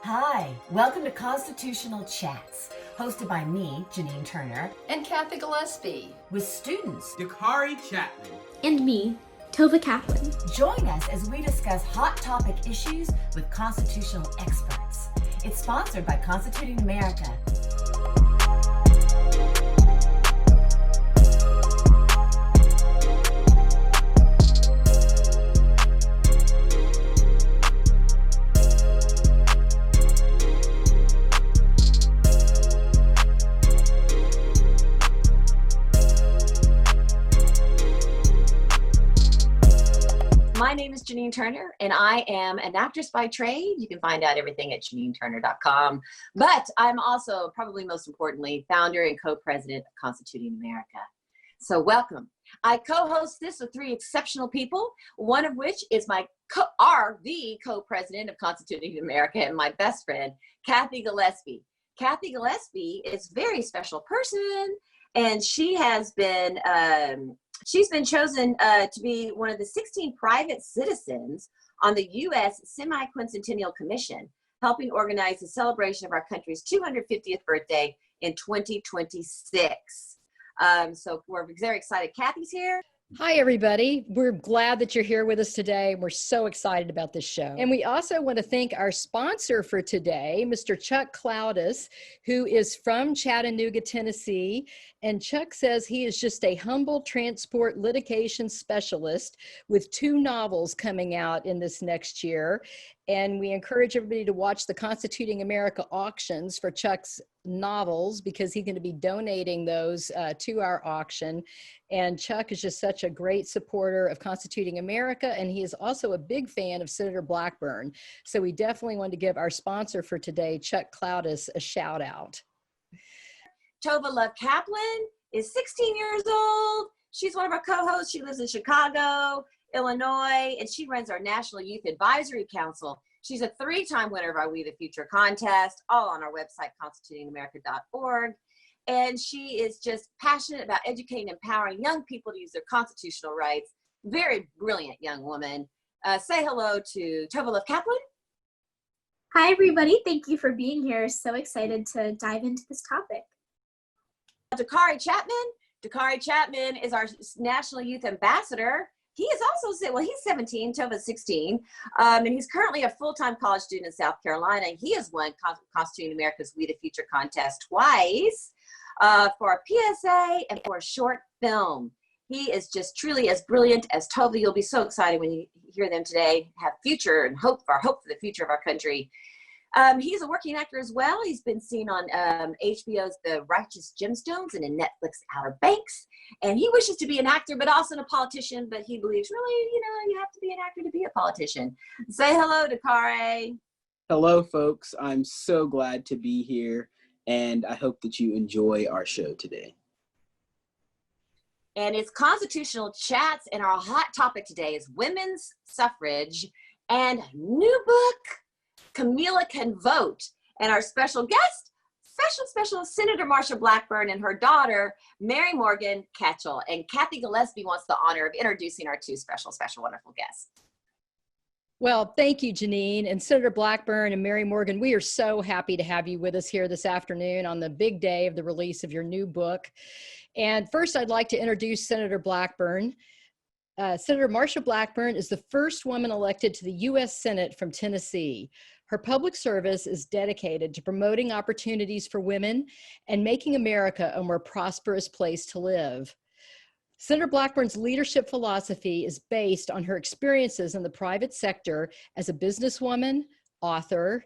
Hi, welcome to Constitutional Chats, hosted by me, Janine Turner, and Cathy Gillespie, with students Dakare, Chatman, and me, Tova, Kaplan. Join us as we discuss hot topic issues with constitutional experts. It's sponsored by Constituting America. My name is Janine Turner, and I am an actress by trade. You can find out everything at JanineTurner.com. But I'm also, probably most importantly, founder and co-president of Constituting America. So welcome. I co-host this with three exceptional people, one of which is the co-president of Constituting America and my best friend, Cathy Gillespie. Cathy Gillespie is a very special person, and she has been she's been chosen to be one of the 16 private citizens on the U.S. Semi-Quincentennial Commission, helping organize the celebration of our country's 250th birthday in 2026. So we're very excited. Cathy's here. Hi, everybody. We're glad that you're here with us today. We're so excited about this show. And we also want to thank our sponsor for today, Mr. Chuck Cloudis, who is from Chattanooga, Tennessee. And Chuck says he is just a humble transport litigation specialist with 2 novels coming out in this next year. And we encourage everybody to watch the Constituting America auctions for Chuck's novels, because he's going to be donating those to our auction. And Chuck is just such a great supporter of Constituting America, and he is also a big fan of Senator Blackburn. So we definitely want to give our sponsor for today, Chuck Cloudis, a shout out. Tova Love Kaplan is 16 years old. She's one of our co-hosts. She lives in Chicago, Illinois, and she runs our National Youth Advisory Council. She's a 3-time winner of our We the Future contest, all on our website, constitutingamerica.org. And she is just passionate about educating and empowering young people to use their constitutional rights. Very brilliant young woman. Say hello to Tova Love Kaplan. Hi, everybody. Thank you for being here. So excited to dive into this topic. Dakare Chatman. Dakare Chatman is our National Youth Ambassador. He is also, well, he's 17, Tova's 16, and he's currently a full-time college student in South Carolina. He has won Constituting America's We the Future contest twice for a PSA and for a short film. He is just truly as brilliant as Tova. You'll be so excited when you hear them today, have future and hope for the future of our country. He's a working actor as well. He's been seen on HBO's The Righteous Gemstones and in Netflix Outer Banks. And he wishes to be an actor, but also a politician. But he believes, really, you have to be an actor to be a politician. Say hello, Dakare. Hello, folks. I'm so glad to be here, and I hope that you enjoy our show today. And it's Constitutional Chats, and our hot topic today is women's suffrage and new book, Camilla Can Vote. And our special guest, special Senator Marsha Blackburn and her daughter, Morgan Ketchel. And Cathy Gillespie wants the honor of introducing our 2 special, wonderful guests. Well, thank you, Janine. And Senator Blackburn and Mary Morgan, we are so happy to have you with us here this afternoon on the big day of the release of your new book. And first, I'd like to introduce Senator Blackburn. Senator Marsha Blackburn is the first woman elected to the U.S. Senate from Tennessee. Her public service is dedicated to promoting opportunities for women and making America a more prosperous place to live. Senator Blackburn's leadership philosophy is based on her experiences in the private sector as a businesswoman, author,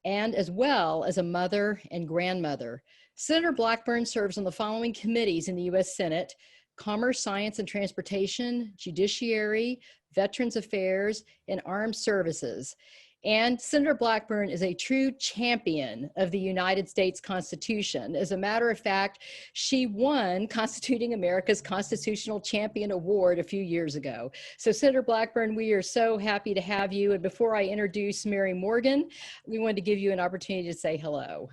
and as well as a mother and grandmother. Senator Blackburn serves on the following committees in the U.S. Senate: Commerce, Science, and Transportation, Judiciary, Veterans Affairs, and Armed Services. And Senator Blackburn is a true champion of the United States Constitution. As a matter of fact, she won Constituting America's Constitutional Champion Award a few years ago. So Senator Blackburn, we are so happy to have you. And before I introduce Mary Morgan, we wanted to give you an opportunity to say hello.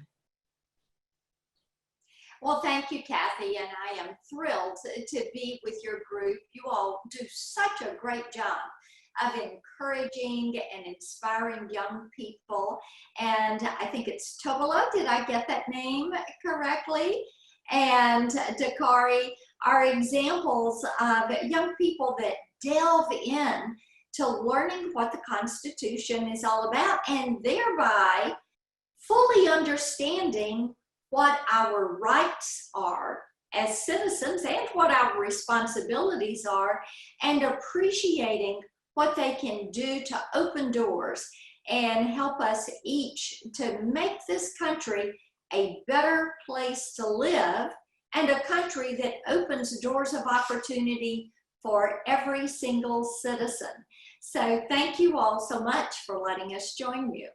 Well, thank you, Cathy, and I am thrilled to be with your group. You all do such a great job of encouraging and inspiring young people. And I think it's Tova, did I get that name correctly? And Dakare are examples of young people that delve in to learning what the Constitution is all about, and thereby fully understanding what our rights are as citizens and what our responsibilities are, and appreciating what they can do to open doors and help us each to make this country a better place to live, and a country that opens doors of opportunity for every single citizen. So thank you all so much for letting us join you.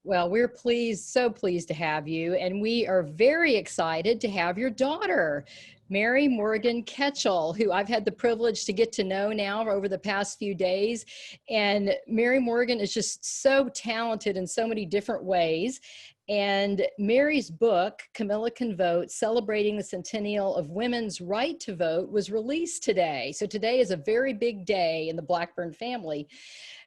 Well, we're so pleased to have you, and we are very excited to have your daughter, Mary Morgan Ketchel, who I've had the privilege to get to know now over the past few days. And Mary Morgan is just so talented in so many different ways. And Mary's book, Camilla Can Vote, Celebrating the Centennial of Women's Right to Vote, was released today. So today is a very big day in the Blackburn family.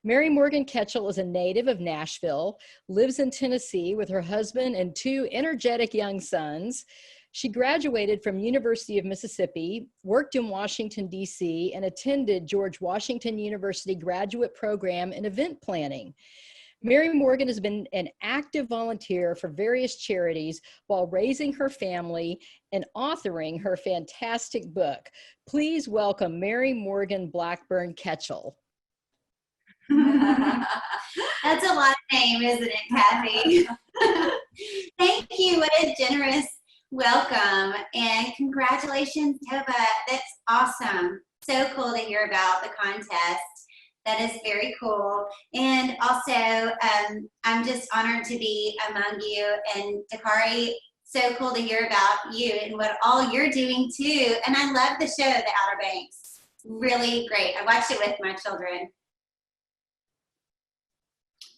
Mary Morgan Ketchel is a native of Nashville, lives in Tennessee with her husband and 2 energetic young sons. She graduated from University of Mississippi, worked in Washington, D.C., and attended George Washington University graduate program in event planning. Mary Morgan has been an active volunteer for various charities while raising her family and authoring her fantastic book. Please welcome Mary Morgan Blackburn Ketchel. That's a lot of name, isn't it, Cathy? Thank you. What a generous welcome. And congratulations, Tova. That's awesome. So cool to hear about the contest. That is very cool. And also, I'm just honored to be among you. And Dakare, so cool to hear about you and what all you're doing too. And I love the show, The Outer Banks. Really great. I watched it with my children.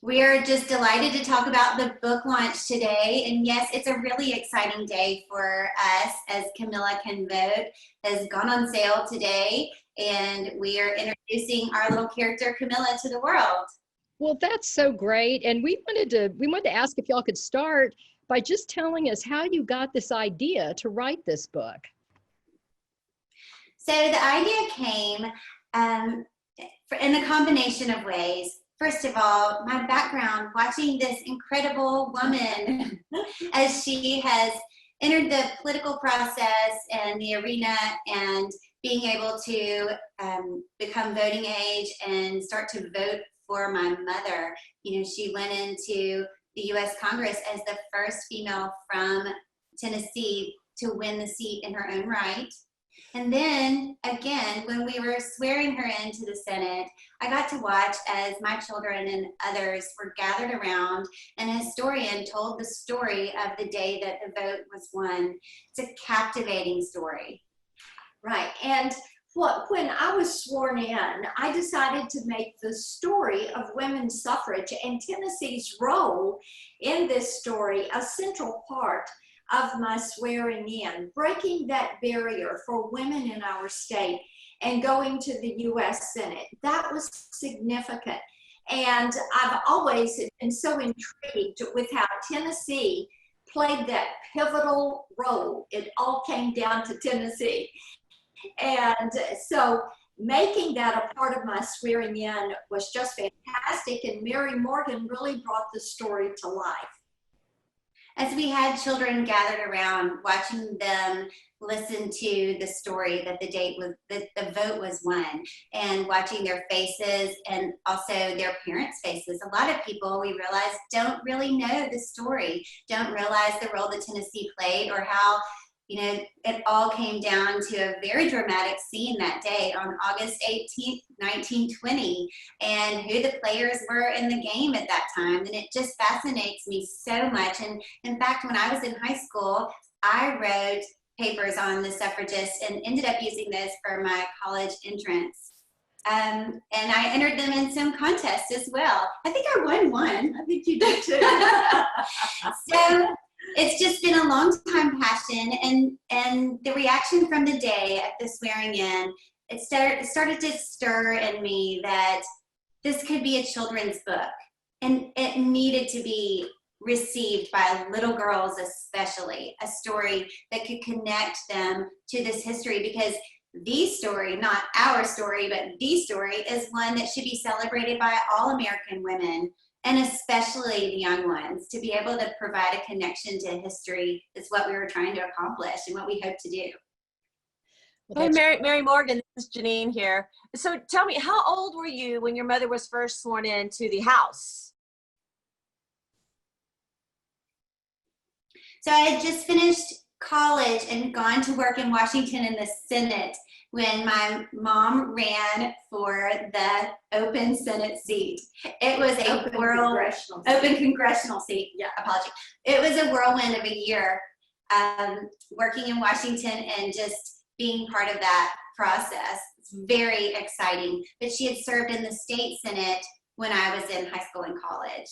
We're just delighted to talk about the book launch today. And yes, it's a really exciting day for us, as Camilla Can Vote has gone on sale today. And we are introducing our little character, Camilla, to the world. Well, that's so great. And we wanted to ask if y'all could start by just telling us how you got this idea to write this book. So the idea came in a combination of ways. First of all, my background, watching this incredible woman as she has entered the political process and the arena and being able to become voting age and start to vote for my mother. You know, she went into the U.S. Congress as the first female from Tennessee to win the seat in her own right. And then again, when we were swearing her into the Senate, I got to watch as my children and others were gathered around, and a historian told the story of the day that the vote was won. It's a captivating story. Right, and when I was sworn in, I decided to make the story of women's suffrage and Tennessee's role in this story a central part of my swearing in, breaking that barrier for women in our state and going to the U.S. Senate. That was significant. And I've always been so intrigued with how Tennessee played that pivotal role. It all came down to Tennessee. And so making that a part of my swearing in was just fantastic. And Mary Morgan really brought the story to life. As we had children gathered around, watching them listen to the story that the vote was won, and watching their faces and also their parents' faces. A lot of people, we realized, don't really know the story, don't realize the role that Tennessee played, or how, you know, it all came down to a very dramatic scene that day on August 18th, 1920, and who the players were in the game at that time. And it just fascinates me so much. And in fact, when I was in high school, I wrote papers on the suffragists and ended up using those for my college entrance. And I entered them in some contests as well. I think I won one. I think you did too. So it's just been a long time passion, and the reaction from the day at the swearing in it started to stir in me that this could be a children's book, and it needed to be received by little girls, especially a story that could connect them to this history, because the story, not our story, but the story, is one that should be celebrated by all American women, and especially the young ones. To be able to provide a connection to history is what we were trying to accomplish and what we hope to do. Hey, Mary Morgan, this is Janine here. So tell me, how old were you when your mother was first sworn into the House? So I had just finished college and gone to work in Washington in the Senate when my mom ran for the open Senate seat. It was a open congressional seat. Yeah, apology. It was a whirlwind of a year working in Washington and just being part of that process. It's very exciting. But she had served in the state Senate when I was in high school and college.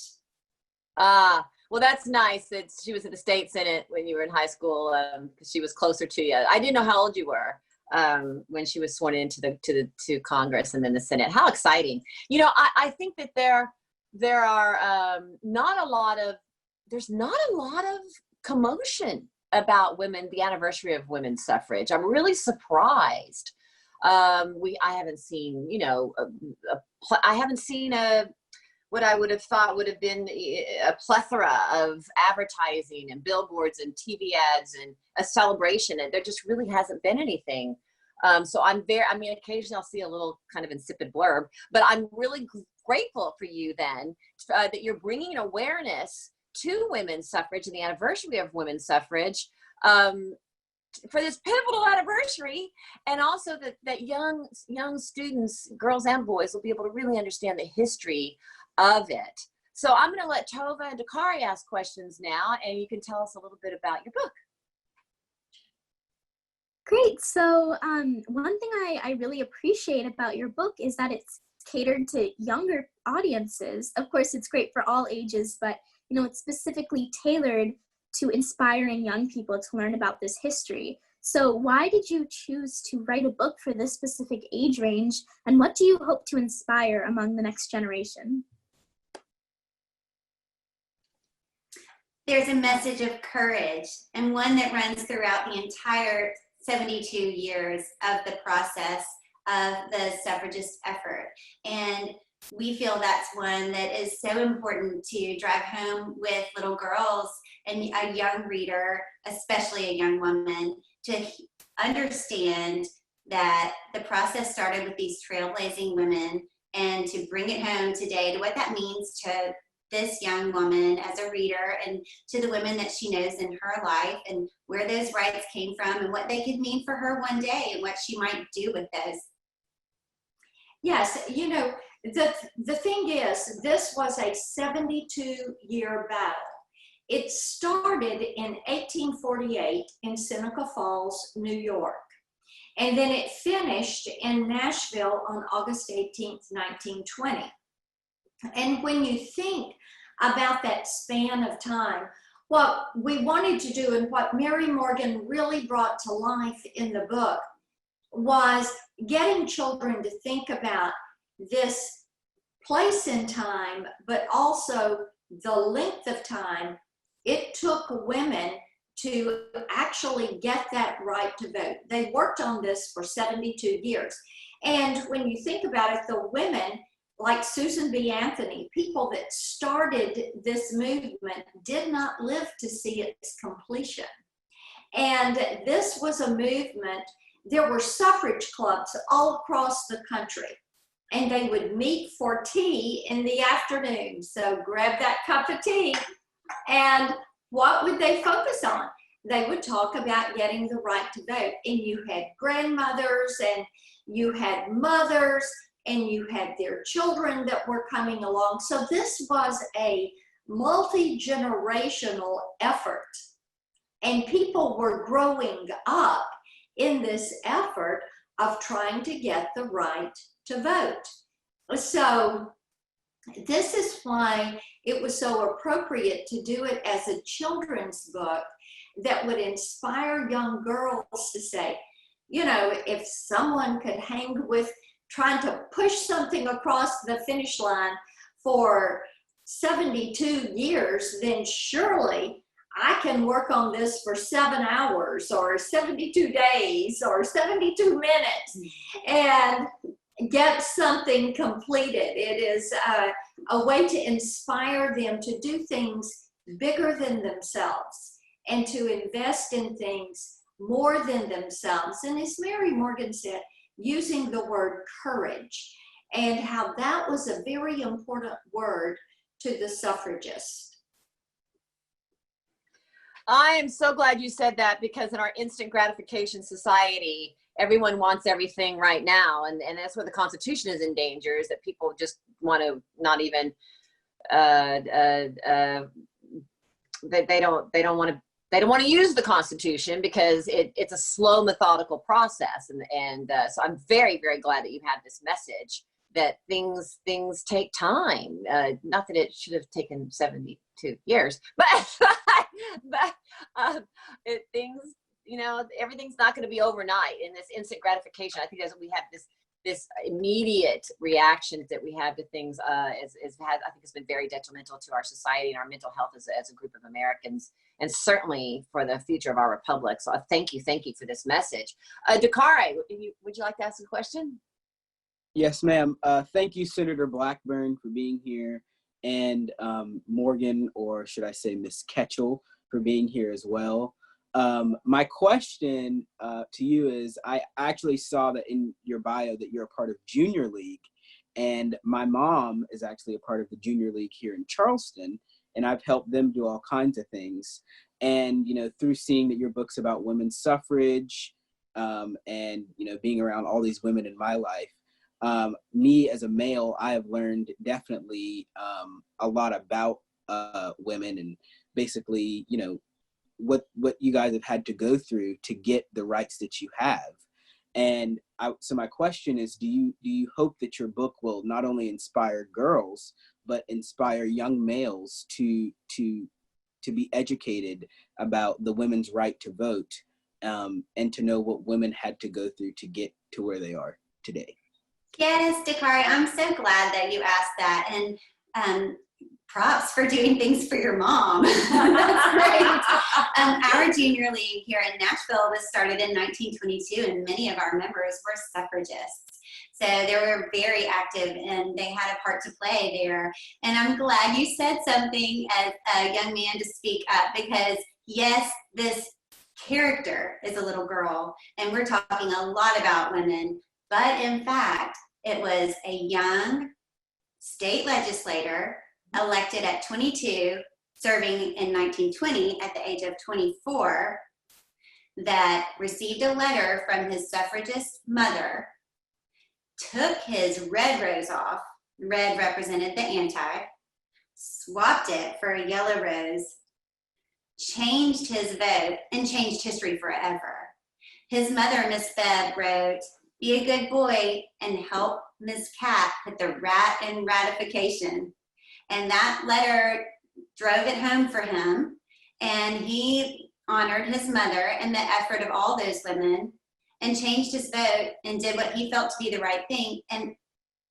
Well, that's nice that she was in the state Senate when you were in high school, because she was closer to you. I didn't know how old you were when she was sworn into to Congress and then the Senate. How exciting! You know, I think that there's not a lot of commotion about women, the anniversary of women's suffrage. I'm really surprised. I haven't seen, I haven't seen what I would have thought would have been a plethora of advertising and billboards and TV ads and a celebration, and there just really hasn't been anything. So occasionally I'll see a little kind of insipid blurb, but I'm really grateful for you then that you're bringing awareness to women's suffrage and the anniversary of women's suffrage for this pivotal anniversary, and also that young students, girls and boys, will be able to really understand the history of it. So I'm going to let Tova and Dakare ask questions now, and you can tell us a little bit about your book. Great. So one thing I really appreciate about your book is that it's catered to younger audiences. Of course, it's great for all ages, but it's specifically tailored to inspiring young people to learn about this history. So why did you choose to write a book for this specific age range, and what do you hope to inspire among the next generation? There's a message of courage, and one that runs throughout the entire 72 years of the process of the suffragist effort. And we feel that's one that is so important to drive home with little girls and a young reader, especially a young woman, to understand that the process started with these trailblazing women, and to bring it home today to what that means to this young woman as a reader, and to the women that she knows in her life, and where those rights came from, and what they could mean for her one day, and what she might do with those. Yes, the thing is, this was a 72-year battle. It started in 1848 in Seneca Falls, New York, and then it finished in Nashville on August 18th, 1920. And when you think about that span of time, what we wanted to do, and what Mary Morgan really brought to life in the book, was getting children to think about this place in time, but also the length of time it took women to actually get that right to vote. They worked on this for 72 years. And when you think about it, the women like Susan B. Anthony, people that started this movement, did not live to see its completion. And this was a movement. There were suffrage clubs all across the country, and they would meet for tea in the afternoon. So grab that cup of tea, and what would they focus on? They would talk about getting the right to vote. And you had grandmothers, and you had mothers, and you had their children that were coming along. So this was a multi-generational effort, and people were growing up in this effort of trying to get the right to vote. So this is why it was so appropriate to do it as a children's book that would inspire young girls to say, you know, if someone could hang with trying to push something across the finish line for 72 years, then surely I can work on this for 7 hours or 72 days or 72 minutes and get something completed. It is a way to inspire them to do things bigger than themselves and to invest in things more than themselves. And as Mary Morgan said, using the word courage, and how that was a very important word to the suffragists. I am so glad you said that, because in our instant gratification society, everyone wants everything right now. And that's where the Constitution is in danger, is that people just want to not even, they don't want to use the Constitution, because it's a slow, methodical process. And so I'm very, very glad that you have this message that things take time. Not that it should have taken 72 years, but things, you know, everything's not going to be overnight in this instant gratification. I think that's what we have, this immediate reactions that we have to things I think it's been very detrimental to our society and our mental health as a group of Americans, and certainly for the future of our republic. So thank you for this message. Dakare, would you like to ask a question? Yes, ma'am. Thank you, Senator Blackburn, for being here, and Morgan, or should I say Miss Ketchel, for being here as well. My question to you is, I actually saw that in your bio that you're a part of Junior League, and my mom is actually a part of the Junior League here in Charleston, and I've helped them do all kinds of things. And, you know, through seeing that your book's about women's suffrage, and, you know, being around all these women in my life, me as a male, I have learned definitely a lot about women, and basically, you know, what you guys have had to go through to get the rights that you have. And so my question is, do you hope that your book will not only inspire girls, but inspire young males to be educated about the women's right to vote, and to know what women had to go through to get to where they are today? Yes, Dakare, I'm so glad that you asked that, and props for doing things for your mom. That's great. Our Junior League here in Nashville was started in 1922, and many of our members were suffragists. So they were very active, and they had a part to play there. And I'm glad you said something as a young man to speak up, because yes, this character is a little girl, and we're talking a lot about women, but in fact, it was a young state legislator elected at 22, serving in 1920 at the age of 24, that received a letter from his suffragist mother, took his red rose off, red represented the anti, swapped it for a yellow rose, changed his vote, and changed history forever. His mother, Miss Bebb, wrote, "Be a good boy and help Miss Cat put the rat in ratification." And that letter drove it home for him, and he honored his mother and the effort of all those women, and changed his vote and did what he felt to be the right thing, and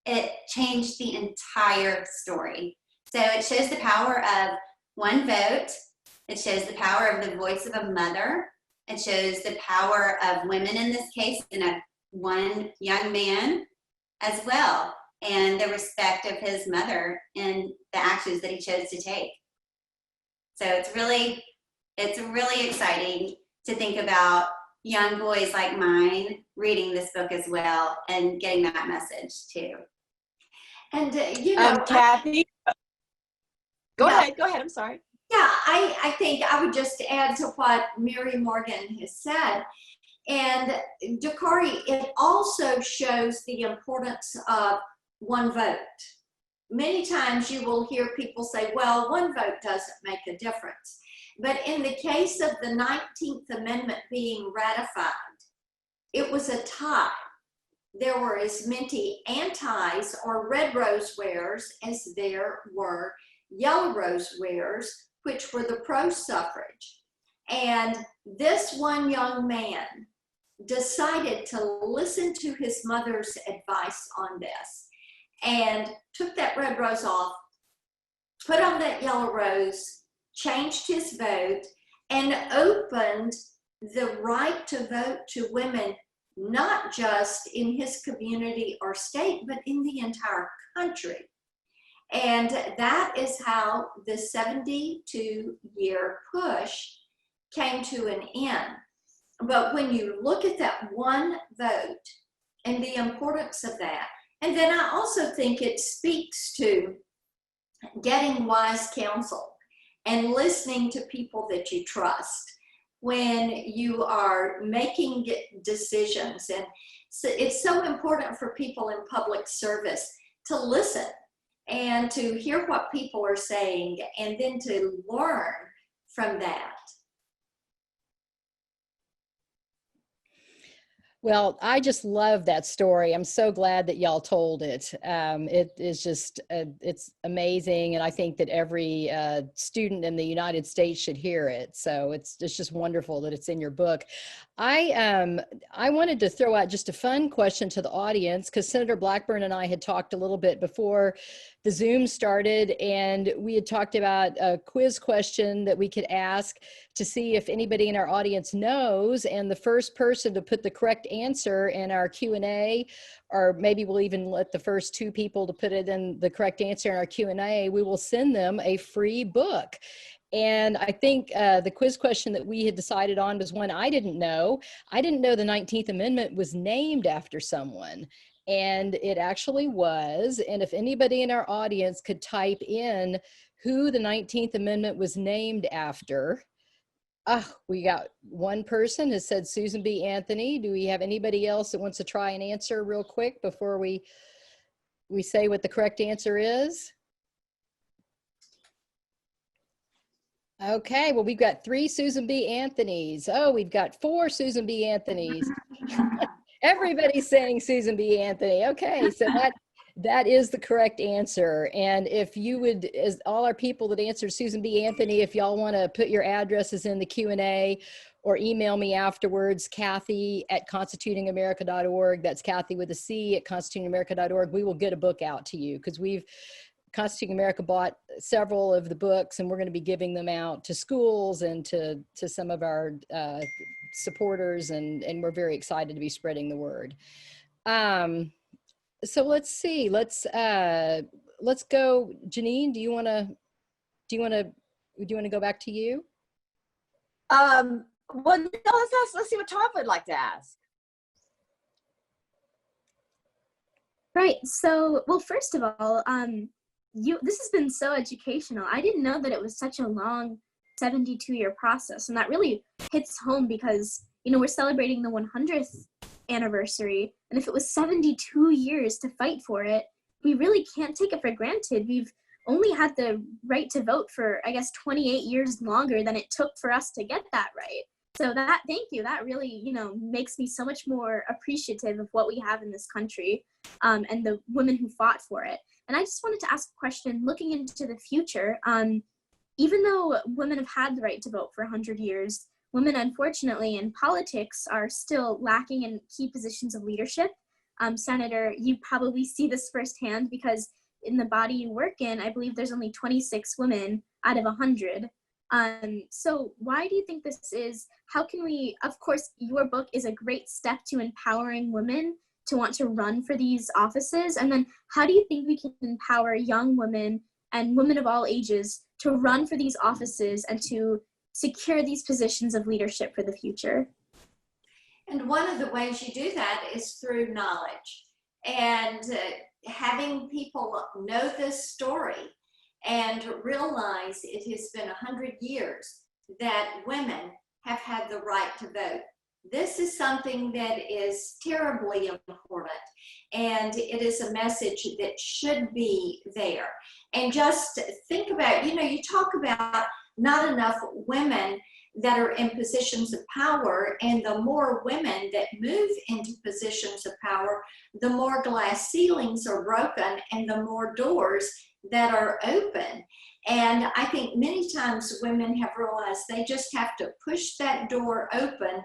it changed the entire story. So it shows the power of one vote. It shows the power of the voice of a mother. It shows the power of women in this case, and of one young man as well, and the respect of his mother and the actions that he chose to take. So it's really exciting to think about young boys like mine reading this book as well, and getting that message too. And you know, Cathy, go ahead. I'm sorry. Yeah, I think I would just add to what Mary Morgan has said. And Dakare, it also shows the importance of one vote. Many times you will hear people say, well, one vote doesn't make a difference. But in the case of the 19th Amendment being ratified, it was a tie. There were as many antis or red rose wearers as there were yellow rose wearers, which were the pro-suffrage. And this one young man decided to listen to his mother's advice on this and took that red rose off, put on that yellow rose, changed his vote, and opened the right to vote to women, not just in his community or state, but in the entire country. And that is how the 72-year push came to an end. But when you look at that one vote and the importance of that, and then I also think it speaks to getting wise counsel and listening to people that you trust when you are making decisions. And so it's so important for people in public service to listen and to hear what people are saying and then to learn from that. Well, I just love that story. I'm so glad that y'all told it. It is just, it's amazing. And I think that every student in the United States should hear it. So it's just wonderful that it's in your book. I wanted to throw out just a fun question to the audience, because Senator Blackburn and I had talked a little bit before the Zoom started, and we had talked about a quiz question that we could ask to see if anybody in our audience knows, and the first person to put the correct answer in our Q&A, or maybe we'll even let the first two people to put it in the correct answer in our Q&A, we will send them a free book. And I think the quiz question that we had decided on was one I didn't know. I didn't know the 19th Amendment was named after someone. And it actually was. And if anybody in our audience could type in who the 19th Amendment was named after. We got one person has said Susan B. Anthony. Do we have anybody else that wants to try and answer real quick before we say what the correct answer is? Okay, well, we've got 3 Susan B. Anthonys. Oh, we've got 4 Susan B. Anthonys. Everybody's saying Susan B. Anthony. Okay, so that is the correct answer. And if you would, as all our people that answered Susan B. Anthony, if y'all want to put your addresses in the Q&A or email me afterwards, Cathy@constitutingamerica.org. That's Cathy with a C at constitutingamerica.org. We will get a book out to you, because Constituting America bought several of the books, and we're going to be giving them out to schools and to some of our supporters, and we're very excited to be spreading the word. So let's see. Let's go. Janine, do you want to go back to you? Well, no, let's see what Tova would like to ask. Right. So, well, first of all, this has been so educational. I didn't know that it was such a long 72-year process, and that really hits home because, we're celebrating the 100th anniversary, and if it was 72 years to fight for it, we really can't take it for granted. We've only had the right to vote for, I guess, 28 years longer than it took for us to get that right. So thank you. That really, makes me so much more appreciative of what we have in this country, and the women who fought for it. And I just wanted to ask a question, looking into the future. Even though women have had the right to vote for 100 years, women, unfortunately, in politics are still lacking in key positions of leadership. Senator, you probably see this firsthand, because in the body you work in, I believe there's only 26 women out of 100. So why do you think this is? How can we, of course, your book is a great step to empowering women to want to run for these offices. And then how do you think we can empower young women and women of all ages to run for these offices and to secure these positions of leadership for the future? And one of the ways you do that is through knowledge and having people know this story and realize it has been 100 years that women have had the right to vote. This is something that is terribly important, and it is a message that should be there. And just think about, you talk about not enough women that are in positions of power, and the more women that move into positions of power, the more glass ceilings are broken and the more doors that are open. And I think many times women have realized they just have to push that door open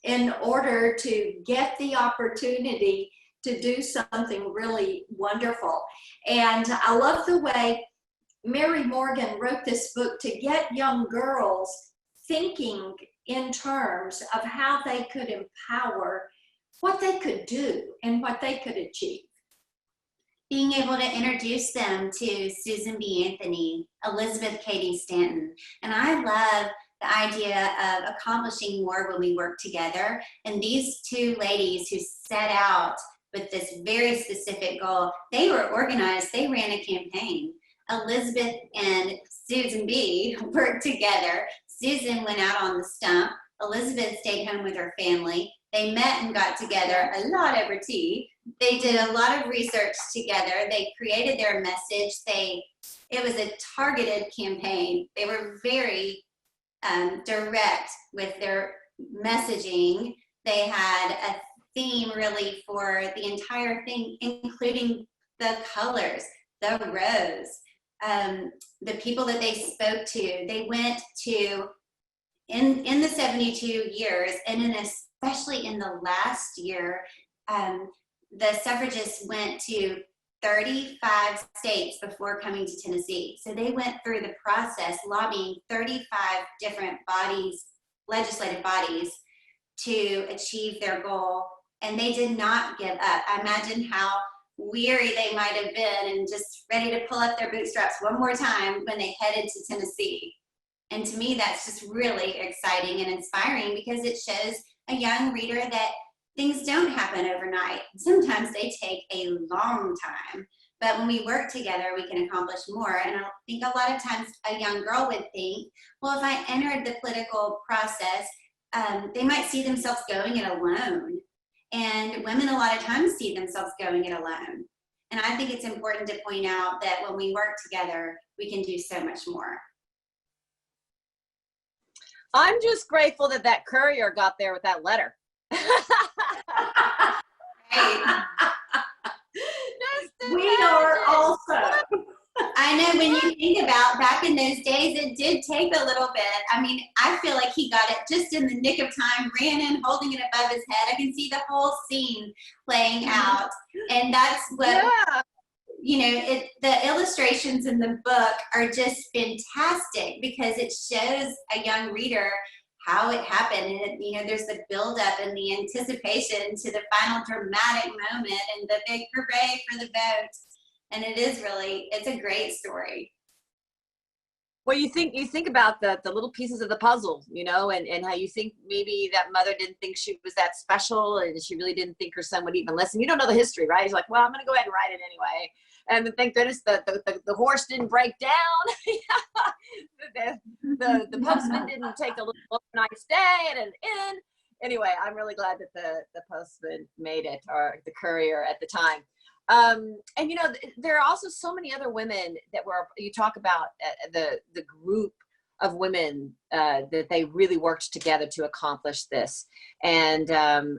in order to get the opportunity to do something really wonderful. And I love the way Mary Morgan wrote this book to get young girls thinking in terms of how they could empower what they could do and what they could achieve. Being able to introduce them to Susan B. Anthony, Elizabeth Cady Stanton. And I love the idea of accomplishing more when we work together. And these two ladies who set out with this very specific goal, they were organized, they ran a campaign. Elizabeth and Susan B. worked together. Susan went out on the stump. Elizabeth stayed home with her family. They met and got together a lot over tea. They did a lot of research together. They created their message. It was a targeted campaign. They were very direct with their messaging. They had a theme really for the entire thing, including the colors, the rose, the people that they spoke to. They went to, in the 72 years, and especially in the last year, the suffragists went to 35 states before coming to Tennessee. So they went through the process lobbying 35 different bodies, legislative bodies, to achieve their goal. And they did not give up. I imagine how weary they might have been and just ready to pull up their bootstraps one more time when they headed to Tennessee. And to me, that's just really exciting and inspiring, because it shows a young reader that things don't happen overnight. Sometimes they take a long time, but when we work together, we can accomplish more. And I think a lot of times a young girl would think, well, if I entered the political process, they might see themselves going it alone. And women a lot of times see themselves going it alone. And I think it's important to point out that when we work together, we can do so much more. I'm just grateful that that courier got there with that letter. We are also. I know, when you think about back in those days, it did take a little bit. I mean, I feel like he got it just in the nick of time, ran in holding it above his head. I can see the whole scene playing out. And that's what, Yeah. you know, the illustrations in the book are just fantastic, because it shows a young reader how it happened. And, you know, there's the buildup and the anticipation to the final dramatic moment and the big hooray for the vote. And it is really, it's a great story. Well, you think about the little pieces of the puzzle, you know, and how you think maybe that mother didn't think she was that special, and she really didn't think her son would even listen. You don't know the history, right? He's like, well, I'm going to go ahead and write it anyway. And thank goodness the horse didn't break down. the postman didn't take a little overnight stay at an inn. Anyway, I'm really glad that the postman made it, or the courier at the time. And you know, there are also so many other women that you talk about the group of women that they really worked together to accomplish this. And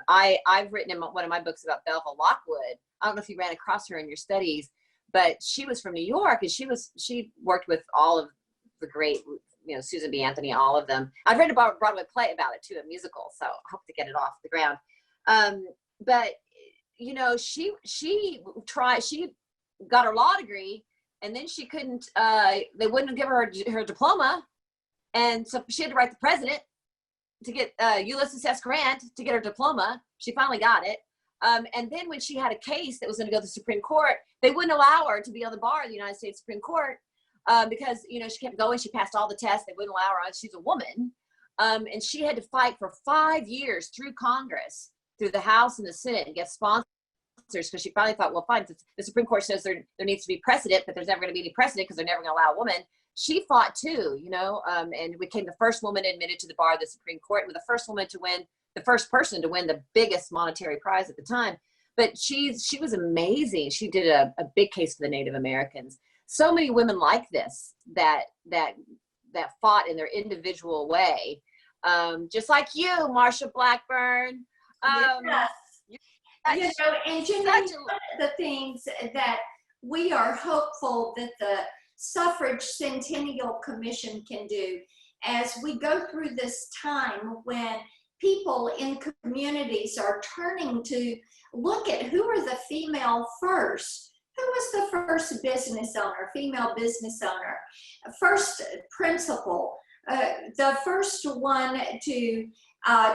I've written in one of my books about Belva Lockwood. I don't know if you ran across her in your studies, but she was from New York, and she worked with all of the great, you know, Susan B. Anthony, all of them. I've written about a Broadway play about it too, a musical, so I hope to get it off the ground. But you know, she got her law degree, and then she couldn't, they wouldn't give her her diploma. And so she had to write the president to get Ulysses S. Grant to get her diploma. She finally got it. And then when she had a case that was going to go to the Supreme Court, they wouldn't allow her to be on the bar of the United States Supreme Court because, you know, she kept going. She passed all the tests. They wouldn't allow her on. She's a woman. And she had to fight for 5 years through Congress, through the House and the Senate, and get sponsors, because she finally thought, well, fine, the Supreme Court says there needs to be precedent, but there's never going to be any precedent because they're never going to allow a woman. She fought too, you know, and became the first woman admitted to the bar of the Supreme Court, and the first woman to win, the first person to win the biggest monetary prize at the time. But she was amazing. She did a big case for the Native Americans. So many women like this that fought in their individual way, just like you, Marsha Blackburn. Yes. You know, and Janine, one of the things that we are hopeful that the Suffrage Centennial Commission can do as we go through this time when people in communities are turning to look at who are the female first. Who was the first business owner, female business owner, first principal, the first one to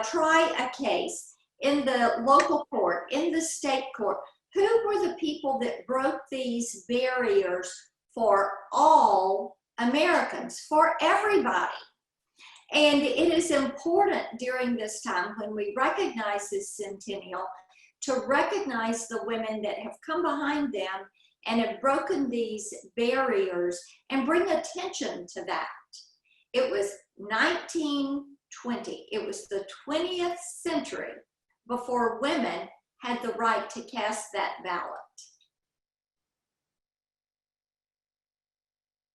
try a case in the local court, in the state court? Who were the people that broke these barriers for all Americans, for everybody? And it is important during this time when we recognize this centennial to recognize the women that have come behind them and have broken these barriers and bring attention to that. It was 1920. It was the 20th century before women had the right to cast that ballot.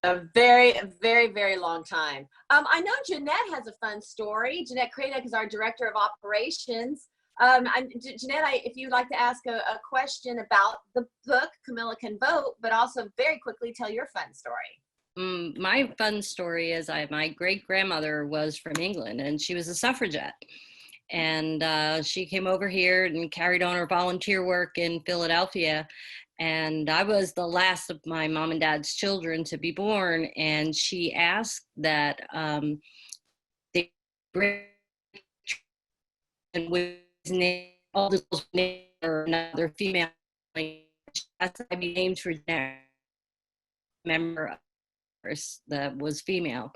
A very, very, very long time. I know Jeanette has a fun story. Jeanette Kradek is our Director of Operations. Jeanette, if you'd like to ask a question about the book, Camilla Can Vote, but also very quickly tell your fun story. My fun story is my great-grandmother was from England, and she was a suffragette. And she came over here and carried on her volunteer work in Philadelphia. And I was the last of my mom and dad's children to be born. And she asked that they bring with all the or another female. She asked that I be named for a member of that was female.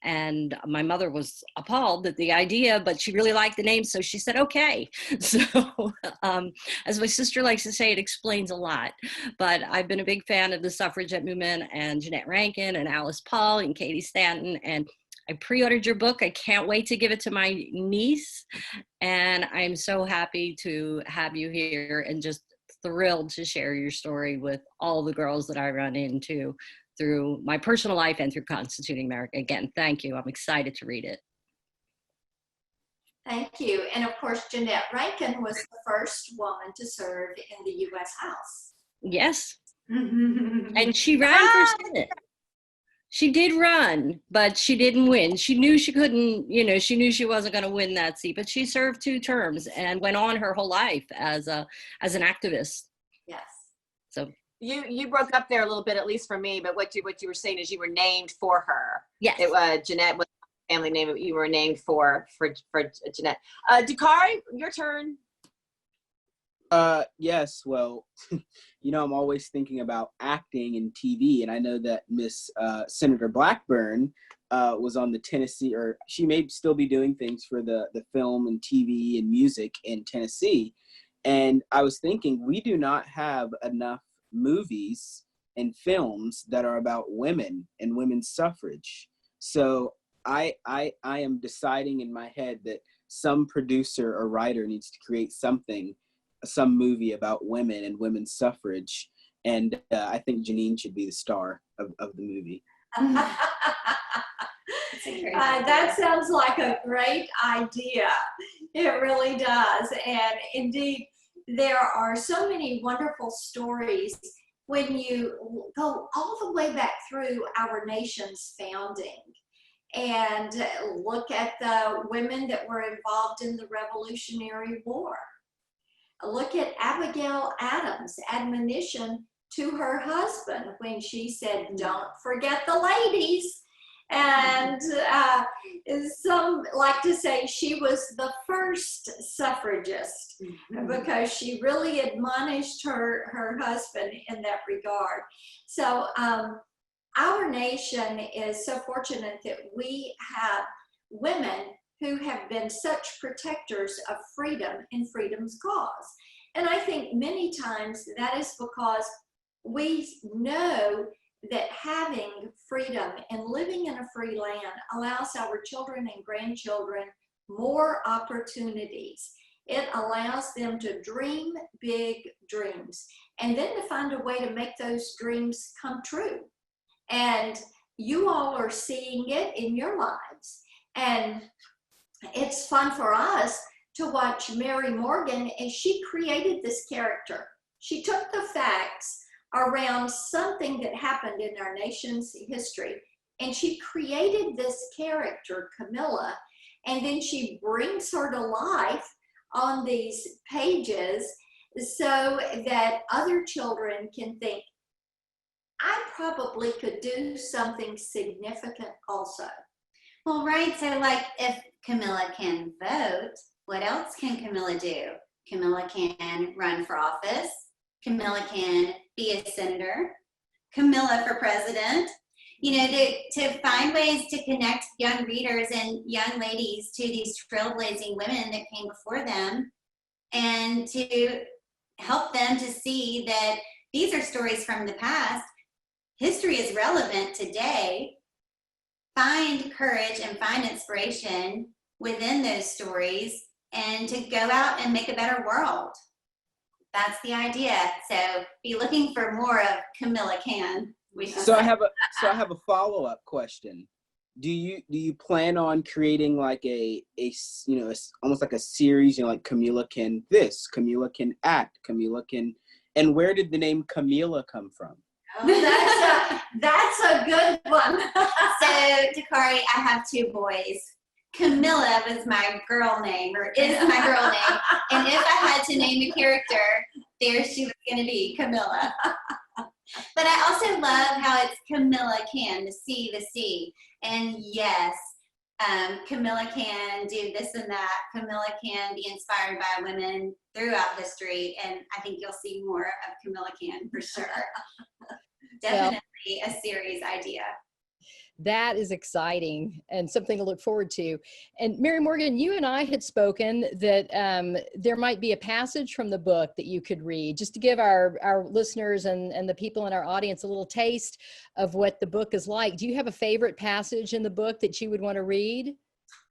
And my mother was appalled at the idea, but she really liked the name, so she said okay. So as my sister likes to say, it explains a lot. But I've been a big fan of the suffragette movement and Jeanette Rankin and Alice Paul and Katie Stanton, and I pre-ordered your book. I can't wait to give it to my niece, and I'm so happy to have you here and just thrilled to share your story with all the girls that I run into through my personal life and through Constituting America. Again, thank you. I'm excited to read it. Thank you. And of course, Jeanette Rankin was the first woman to serve in the U.S. House. Yes. And she ran for Senate. She did run, but she didn't win. She knew she couldn't, she knew she wasn't going to win that seat, but she served 2 terms and went on her whole life as an activist. Yes. So you broke up there a little bit, at least for me, but what you were saying is you were named for her. Yes. It was Jeanette was a family name. You were named for Jeanette. Dakare, your turn. Yes, well, I'm always thinking about acting and TV, and I know that Miss Senator Blackburn was on the Tennessee, or she may still be doing things for the film and TV and music in Tennessee. And I was thinking, we do not have enough movies and films that are about women and women's suffrage. So I am deciding in my head that some producer or writer needs to create some movie about women and women's suffrage. And I think Janine should be the star of the movie. That sounds like a great idea. It really does. And indeed, there are so many wonderful stories when you go all the way back through our nation's founding and look at the women that were involved in the Revolutionary War. Look at Abigail Adams' admonition to her husband when she said, "Don't forget the ladies." And some like to say she was the first suffragist because she really admonished her husband in that regard. So our nation is so fortunate that we have women who have been such protectors of freedom and freedom's cause. And I think many times that is because we know that having freedom and living in a free land allows our children and grandchildren more opportunities. It allows them to dream big dreams and then to find a way to make those dreams come true. And you all are seeing it in your lives. And it's fun for us to watch Mary Morgan, and she created this character. She took the facts around something that happened in our nation's history, and she created this character, Camilla, and then she brings her to life on these pages so that other children can think, I probably could do something significant also. Well, right. So like if Camilla can vote, what else can Camilla do? Camilla can run for office. Camilla can be a senator. Camilla for president. You know, to find ways to connect young readers and young ladies to these trailblazing women that came before them, and to help them to see that these are stories from the past. History is relevant today. Find courage and find inspiration within those stories, and to go out and make a better world. That's the idea. So be looking for more of Camilla Can. So I have a follow-up question. Do you plan on creating like a almost like a series, like Camilla Can this, Camilla Can act, Camilla Can, and where did the name Camilla come from? Oh, that's a good one. So Dakare, I have 2 boys. Camilla was my girl name, or is my girl name. And if I had to name a character, there she was going to be, Camilla. But I also love how it's Camilla Can, the C. And yes, Camilla can do this and that. Camilla can be inspired by women throughout history. And I think you'll see more of Camilla Can for sure. Definitely a series idea. That is exciting and something to look forward to. And Mary Morgan, you and I had spoken that there might be a passage from the book that you could read, just to give our listeners and the people in our audience a little taste of what the book is like. Do you have a favorite passage in the book that you would want to read?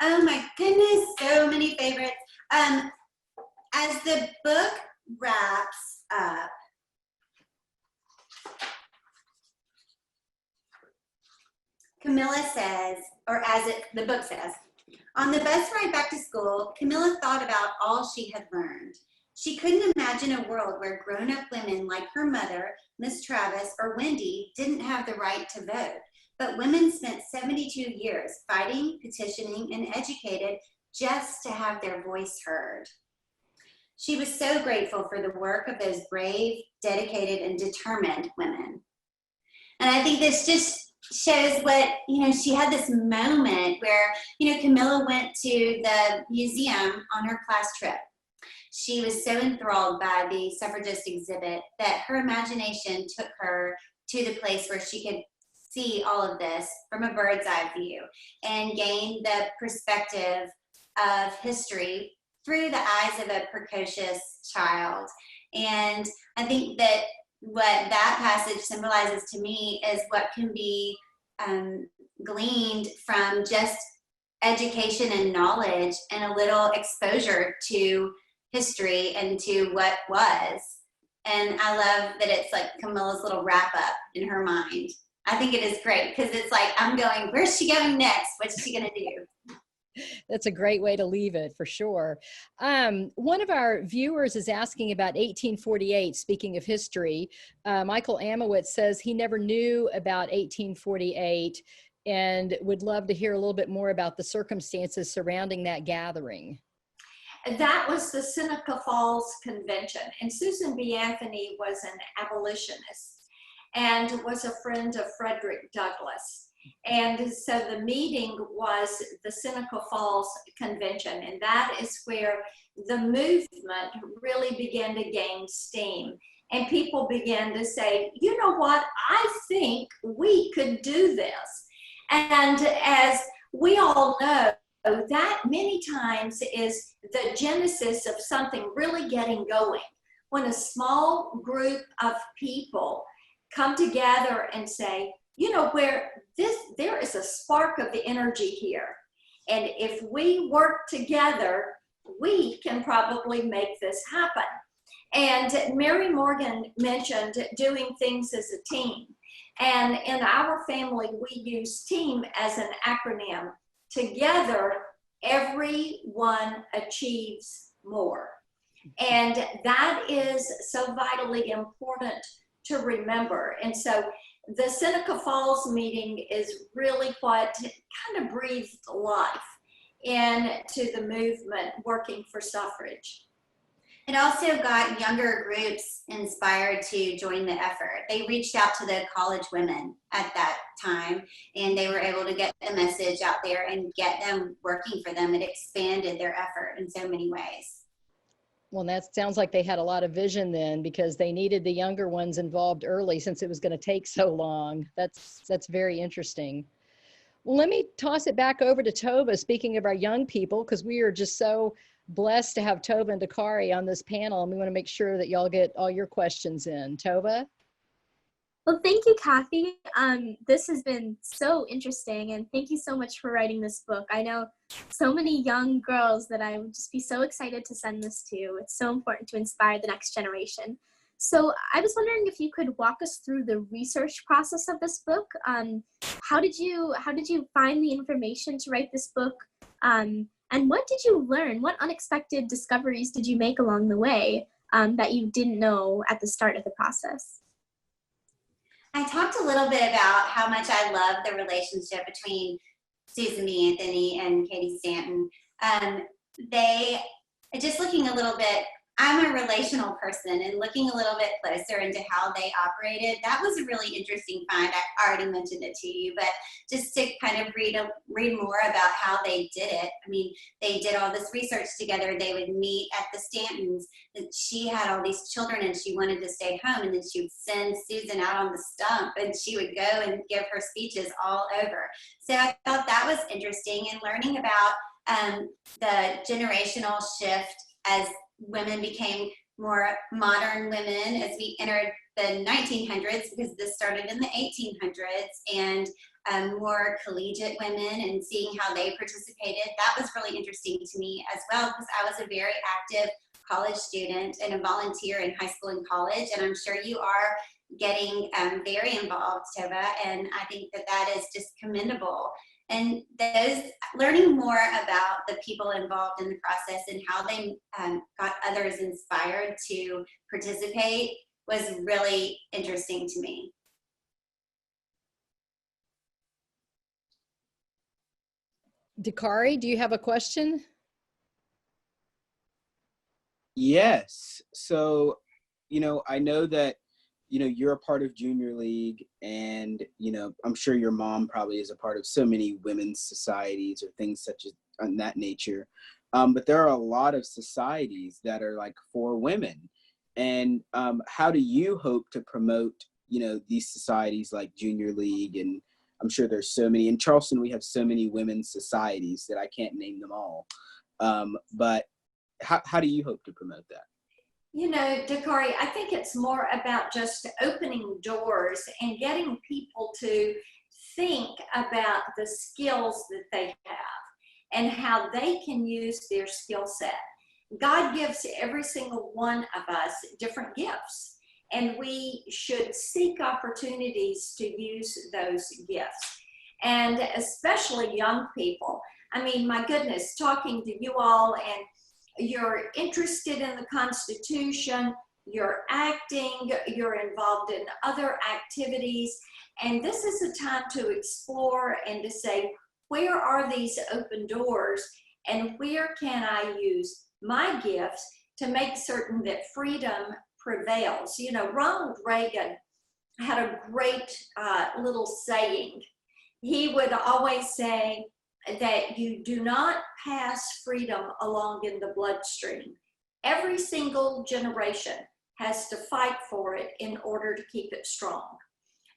Oh my goodness, so many favorites. As the book wraps up, Camilla says, or the book says, on the bus ride back to school, Camilla thought about all she had learned. She couldn't imagine a world where grown-up women like her mother, Miss Travis, or Wendy didn't have the right to vote. But women spent 72 years fighting, petitioning, and educated just to have their voice heard. She was so grateful for the work of those brave, dedicated, and determined women. And I think this just shows what, she had this moment where, Camilla went to the museum on her class trip. She was so enthralled by the suffragist exhibit that her imagination took her to the place where she could see all of this from a bird's eye view and gain the perspective of history through the eyes of a precocious child. And I think that what that passage symbolizes to me is what can be gleaned from just education and knowledge and a little exposure to history and to what was. And I love that it's like Camilla's little wrap up in her mind. I think it is great because it's like, I'm going, where's she going next? What's she going to do? That's a great way to leave it, for sure. One of our viewers is asking about 1848. Speaking of history, Michael Amowitz says he never knew about 1848 and would love to hear a little bit more about the circumstances surrounding that gathering. That was the Seneca Falls Convention, and Susan B. Anthony was an abolitionist and was a friend of Frederick Douglass. And so the meeting was the Seneca Falls Convention, and that is where the movement really began to gain steam. And people began to say, you know what, I think we could do this. And as we all know, that many times is the genesis of something really getting going. When a small group of people come together and say, there is a spark of energy here. And if we work together, we can probably make this happen. And Mary Morgan mentioned doing things as a team. And in our family, we use team as an acronym. Together, everyone achieves more. And that is so vitally important to remember. And so the Seneca Falls meeting is really what kind of breathed life into the movement working for suffrage. It also got younger groups inspired to join the effort. They reached out to the college women at that time, and they were able to get the message out there and get them working for them. It expanded their effort in so many ways. Well, that sounds like they had a lot of vision then, because they needed the younger ones involved early since it was going to take so long. That's very interesting. Well, let me toss it back over to Tova, speaking of our young people, because we are just so blessed to have Tova and Dakare on this panel, and we want to make sure that y'all get all your questions in. Tova? Well, thank you, Cathy. This has been so interesting, and thank you so much for writing this book. I know so many young girls that I would just be so excited to send this to. It's so important to inspire the next generation. So I was wondering if you could walk us through the research process of this book. How did you find the information to write this book? And what did you learn? What unexpected discoveries did you make along the way that you didn't know at the start of the process? I talked a little bit about how much I love the relationship between Susan B. Anthony and Katie Stanton. Just looking a little bit, I'm a relational person, and looking a little bit closer into how they operated, that was a really interesting find. I already mentioned it to you, but just to kind of read more about how they did it. I mean, they did all this research together. They would meet at the Stantons. She had all these children and she wanted to stay home, and then she would send Susan out on the stump and she would go and give her speeches all over. So I thought that was interesting, and learning about the generational shift as women became more modern women as we entered the 1900s, because this started in the 1800s, and more collegiate women and seeing how they participated. That was really interesting to me as well, because I was a very active college student and a volunteer in high school and college, and I'm sure you are getting very involved, Tova, and I think that that is just commendable. And learning more about the people involved in the process and how they got others inspired to participate was really interesting to me. Dakare, do you have a question? Yes. So, I know that, you're a part of Junior League, and, I'm sure your mom probably is a part of so many women's societies or things such as on that nature. But there are a lot of societies that are like for women. And how do you hope to promote, these societies like Junior League? And I'm sure there's so many. In Charleston, we have so many women's societies that I can't name them all. But how do you hope to promote that? Dakare, I think it's more about just opening doors and getting people to think about the skills that they have and how they can use their skill set. God gives every single one of us different gifts, and we should seek opportunities to use those gifts. And especially young people. I mean, my goodness, talking to you all, and you're interested in the Constitution, you're acting, you're involved in other activities, and this is a time to explore and to say, where are these open doors, and where can I use my gifts to make certain that freedom prevails? Ronald Reagan had a great little saying. He would always say that you do not pass freedom along in the bloodstream. Every single generation has to fight for it in order to keep it strong.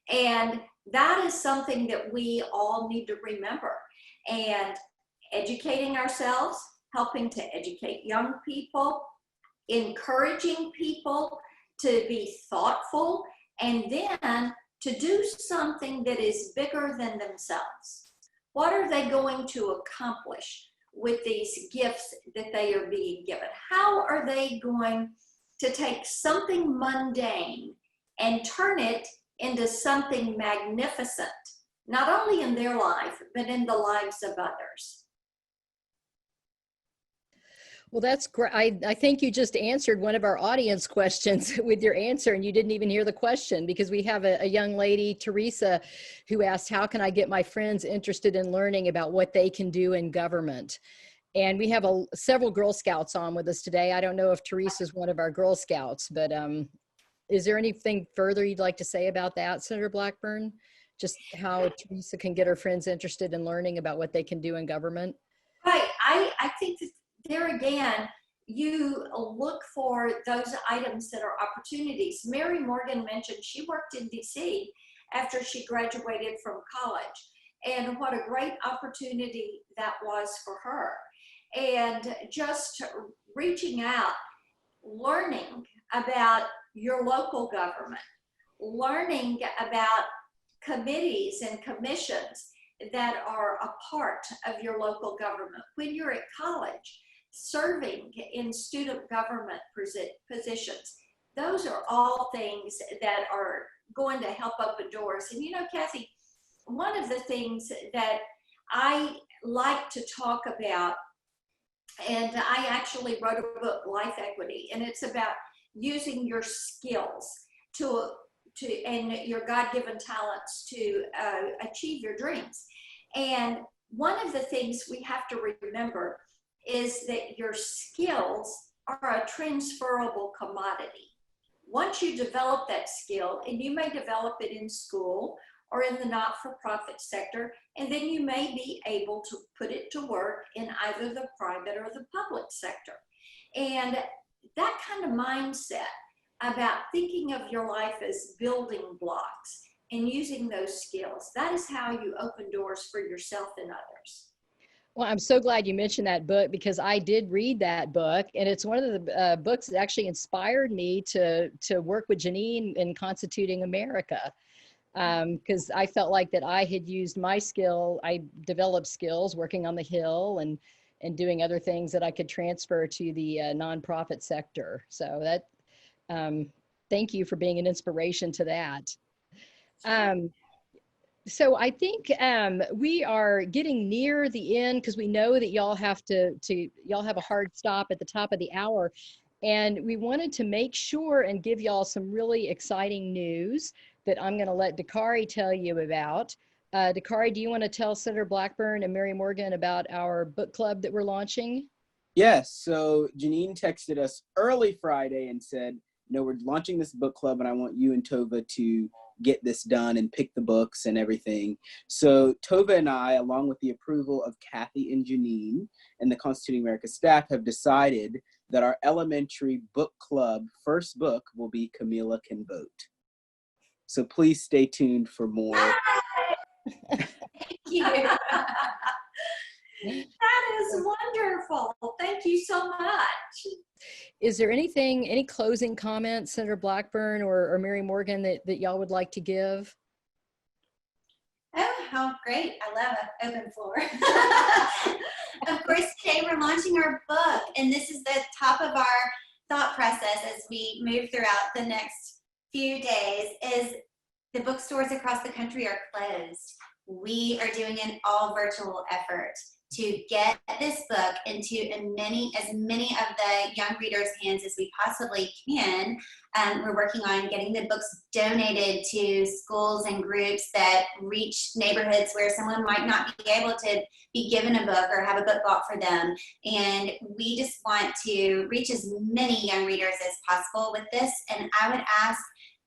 And that is something that we all need to remember. And educating ourselves, helping to educate young people, encouraging people to be thoughtful, and then to do something that is bigger than themselves. What are they going to accomplish with these gifts that they are being given? How are they going to take something mundane and turn it into something magnificent, not only in their life, but in the lives of others? Well, that's great. I think you just answered one of our audience questions with your answer, and you didn't even hear the question, because we have a young lady, Teresa, who asked, how can I get my friends interested in learning about what they can do in government? And we have several Girl Scouts on with us today. I don't know if Teresa's one of our Girl Scouts, but is there anything further you'd like to say about that, Senator Blackburn? Just how Teresa can get her friends interested in learning about what they can do in government? Right. I think that there again, you look for those items that are opportunities. Mary Morgan mentioned she worked in DC after she graduated from college, and what a great opportunity that was for her. And just reaching out, learning about your local government, learning about committees and commissions that are a part of your local government. When you're at college, serving in student government positions, those are all things that are going to help open doors. And you know, Cathy, one of the things that I like to talk about, and I actually wrote a book, Life Equity, and it's about using your skills and your God-given talents to achieve your dreams. And one of the things we have to remember is that your skills are a transferable commodity. Once you develop that skill, and you may develop it in school or in the not-for-profit sector, and then you may be able to put it to work in either the private or the public sector. And that kind of mindset about thinking of your life as building blocks and using those skills, that is how you open doors for yourself and others. Well, I'm so glad you mentioned that book, because I did read that book, and it's one of the books that actually inspired me to work with Janine in Constituting America, because I felt like that I had used my skill. I developed skills working on the Hill and doing other things that I could transfer to the nonprofit sector. So that, thank you for being an inspiration to that. So I think we are getting near the end, because we know that y'all have y'all have a hard stop at the top of the hour. And we wanted to make sure and give y'all some really exciting news that I'm going to let Dakare tell you about. Dakare, do you want to tell Senator Blackburn and Mary Morgan about our book club that we're launching? Yes, so Janine texted us early Friday and said, no, we're launching this book club and I want you and Tova to get this done and pick the books and everything. So Tova and I, along with the approval of Cathy and Janine and the Constituting America staff, have decided that our elementary book club first book will be Camilla Can Vote. So please stay tuned for more. Thank you. That is wonderful. Thank you so much. Is there any closing comments, Senator Blackburn or Mary Morgan, that y'all would like to give? Oh, great. I love an open floor. Of course, today we're launching our book, and this is the top of our thought process as we move throughout the next few days. Is the bookstores across the country are closed. We are doing an all virtual effort to get this book into as many of the young readers' hands as we possibly can. We're working on getting the books donated to schools and groups that reach neighborhoods where someone might not be able to be given a book or have a book bought for them. And we just want to reach as many young readers as possible with this. And I would ask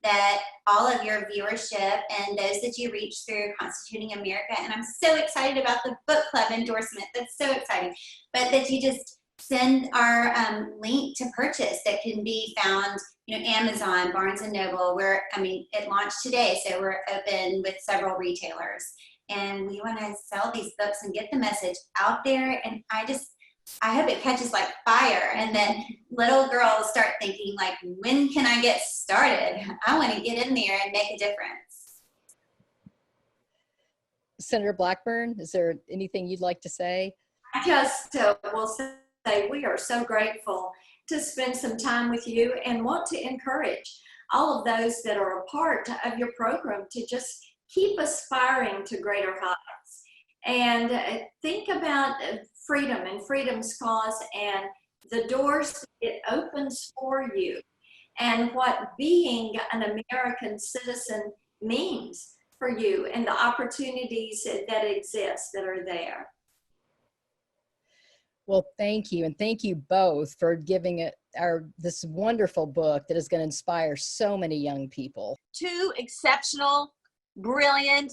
that all of your viewership and those that you reach through Constituting America, and I'm so excited about the book club endorsement, that's so exciting, but that you just send our link to purchase that can be found, Amazon, Barnes & Noble, it launched today, so we're open with several retailers, and we want to sell these books and get the message out there, and I hope it catches like fire, and then little girls start thinking like, when can I get started? I want to get in there and make a difference. Senator Blackburn, is there anything you'd like to say? I just will say we are so grateful to spend some time with you and want to encourage all of those that are a part of your program to just keep aspiring to greater heights. And think about freedom and freedom's cause and the doors it opens for you, and what being an American citizen means for you, and the opportunities that exist that are there. Well, thank you. And thank you both for giving it this wonderful book that is going to inspire so many young people. Two exceptional, brilliant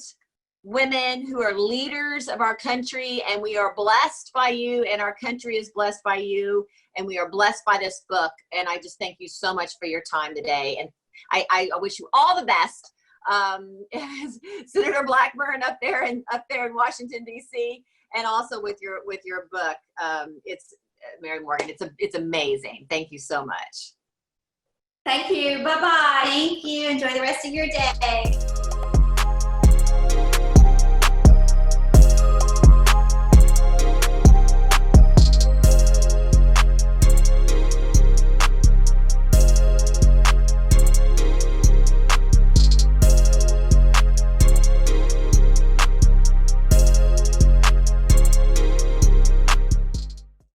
women who are leaders of our country, and we are blessed by you, and our country is blessed by you, and we are blessed by this book. And I just thank you so much for your time today. And I wish you all the best. Senator Blackburn up there in Washington, D.C., and also with your book. It's Mary Morgan. It's amazing. Thank you so much. Thank you. Bye-bye. Thank you. Enjoy the rest of your day.